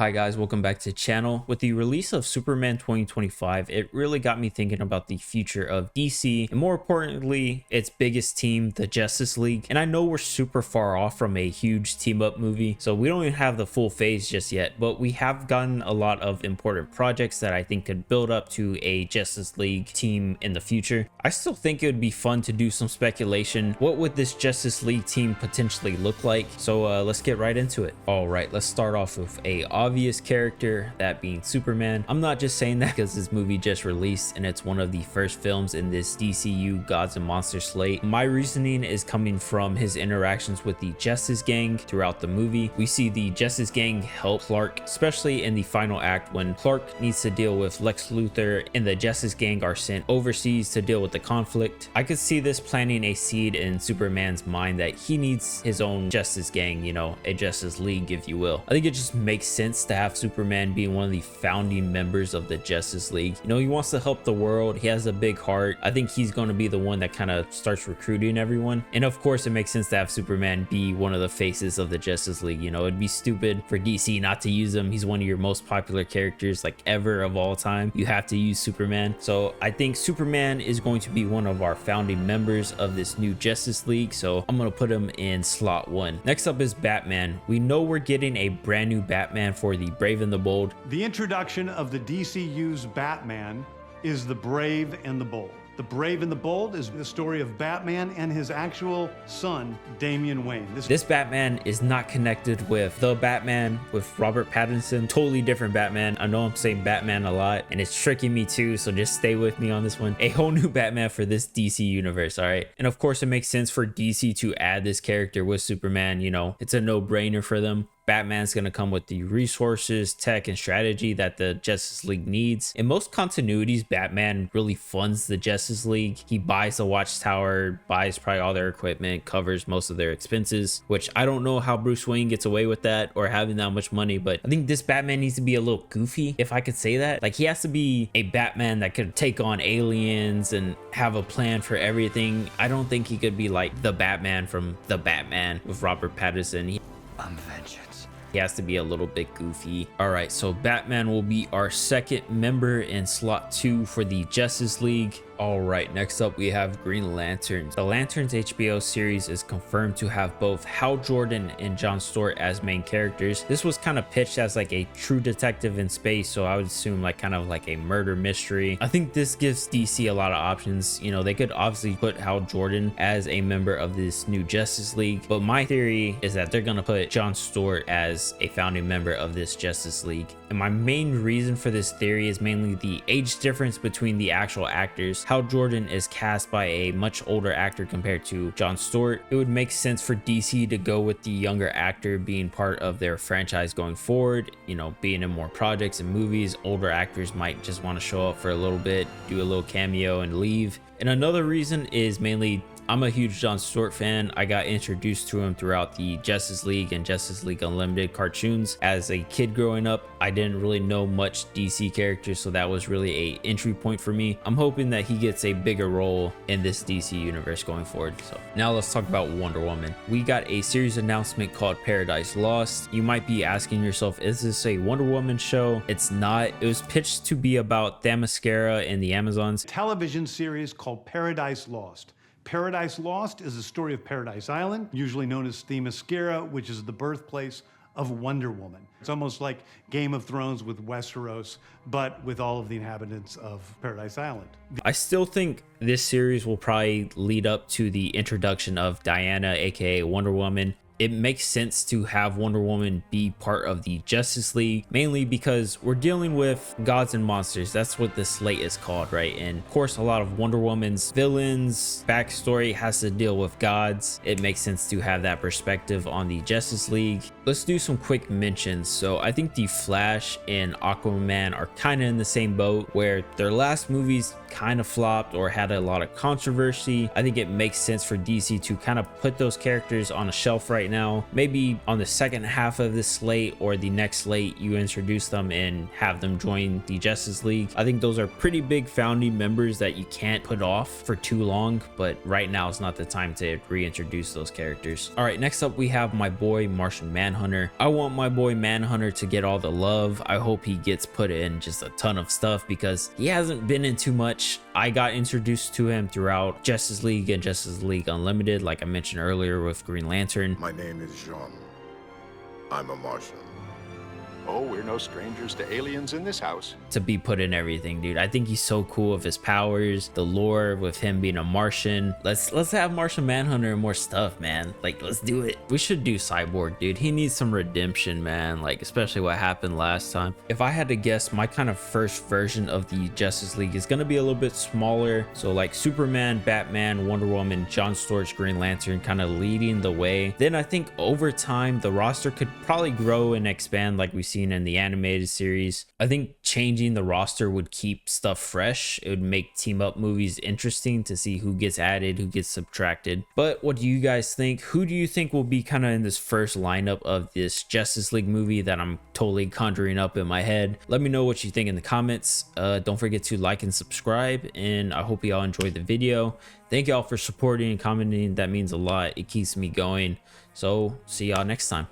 Hi guys, welcome back to the channel. With the release of Superman 2025, it really got me thinking about the future of DC and more importantly, its biggest team, the Justice League. And I know we're super far off from a huge team up movie, so we don't even have the full phase just yet, but we have gotten a lot of important projects that I think could build up to a Justice League team in the future. I still think it would be fun to do some speculation. What would this Justice League team potentially look like? So let's get right into it. All right, let's start off with a obvious character, that being Superman. I'm not just saying that because this movie just released and it's one of the first films in this DCU Gods and Monsters slate. My reasoning is coming from his interactions with the Justice Gang throughout the movie. We see the Justice Gang help Clark, especially in the final act when Clark needs to deal with Lex Luthor and the Justice Gang are sent overseas to deal with the conflict. I could see this planting a seed in Superman's mind that he needs his own Justice Gang, you know, a Justice League if you will. I think it just makes sense to have Superman being one of the founding members of the Justice League. You know, he wants to help the world. He has a big heart. I think he's going to be the one that kind of starts recruiting everyone. And of course, it makes sense to have Superman be one of the faces of the Justice League. You know, it'd be stupid for DC not to use him. He's one of your most popular characters like ever of all time. You have to use Superman. So I think Superman is going to be one of our founding members of this new Justice League. So I'm going to put him in slot 1. Next up is Batman. We know we're getting a brand new Batman for the Brave and the Bold. The introduction of the DCU's Batman is the Brave and the Bold. The Brave and the Bold is the story of Batman and his actual son, Damian Wayne. This Batman is not connected with the Batman with Robert Pattinson. Totally different Batman. I know I'm saying Batman a lot and it's tricking me too, so just stay with me on this one. A whole new Batman for this DC universe, all right? And of course, it makes sense for DC to add this character with Superman. You know, it's a no-brainer for them. Batman's going to come with the resources, tech, and strategy that the Justice League needs. In most continuities, Batman really funds the Justice League. He buys the Watchtower, buys probably all their equipment, covers most of their expenses, which I don't know how Bruce Wayne gets away with that or having that much money, but I think this Batman needs to be a little goofy, if I could say that. Like, he has to be a Batman that could take on aliens and have a plan for everything. I don't think he could be like the Batman from The Batman with Robert Pattinson. I'm vengeance. He has to be a little bit goofy. All right, so Batman will be our second member in slot 2 for the Justice League. All right, next up we have Green Lantern. The Lanterns HBO series is confirmed to have both Hal Jordan and John Stewart as main characters. This was kind of pitched as like a true detective in space, so I would assume like kind of like a murder mystery. I think this gives DC a lot of options. You know, they could obviously put Hal Jordan as a member of this new Justice League, but my theory is that they're gonna put John Stewart as a founding member of this Justice League. And my main reason for this theory is mainly the age difference between the actual actors. Hal Jordan is cast by a much older actor compared to John Stewart. It would make sense for DC to go with the younger actor being part of their franchise going forward. You know, being in more projects and movies, older actors might just want to show up for a little bit, do a little cameo and leave. And another reason is mainly I'm a huge John Stewart fan. I got introduced to him throughout the Justice League and Justice League Unlimited cartoons. As a kid growing up, I didn't really know much DC characters, so that was really a entry point for me. I'm hoping that he gets a bigger role in this DC universe going forward. So now let's talk about Wonder Woman. We got a series announcement called Paradise Lost. You might be asking yourself, is this a Wonder Woman show? It's not. It was pitched to be about Themyscira and the Amazons. Television series called Paradise Lost. Paradise Lost is the story of Paradise Island, usually known as Themyscira, which is the birthplace of Wonder Woman. It's almost like Game of Thrones with Westeros, but with all of the inhabitants of Paradise Island. I still think this series will probably lead up to the introduction of Diana, aka Wonder Woman. It makes sense to have Wonder Woman be part of the Justice League, mainly because we're dealing with gods and monsters. That's what the slate is called, right? And of course, a lot of Wonder Woman's villains backstory has to deal with gods. It makes sense to have that perspective on the Justice League. Let's do some quick mentions. So I think the Flash and Aquaman are kind of in the same boat where their last movies kind of flopped or had a lot of controversy. I think it makes sense for DC to kind of put those characters on a shelf right right now. Maybe on the second half of this slate or the next slate, you introduce them and have them join the Justice League. I think those are pretty big founding members that you can't put off for too long, but right now is not the time to reintroduce those characters. All right, next up we have my boy Martian Manhunter. I want my boy Manhunter to get all the love. I hope he gets put in just a ton of stuff because he hasn't been in too much. I got introduced to him throughout Justice League and Justice League Unlimited, like I mentioned earlier with Green Lantern. My name is Jean. I'm a Martian. Oh, we're no strangers to aliens in this house. To be put in everything, dude. I think he's so cool with his powers, the lore with him being a Martian. Let's have Martian Manhunter and more stuff, man. Like, let's do it. We should do Cyborg, dude. He needs some redemption, man. Like, especially what happened last time. If I had to guess, my kind of first version of the Justice League is gonna be a little bit smaller. So like Superman, Batman, Wonder Woman, John Stewart's Green Lantern kind of leading the way. Then I think over time, the roster could probably grow and expand like we see in the animated series. I think changing the roster would keep stuff fresh. It would make team up movies interesting to see who gets added, who gets subtracted. But what do you guys think? Who do you think will be kind of in this first lineup of this Justice League movie that I'm totally conjuring up in my head? Let me know what you think in the comments. Don't forget to like and subscribe, and I hope you all enjoyed the video. Thank y'all for supporting and commenting. That means a lot. It keeps me going. So see y'all next time.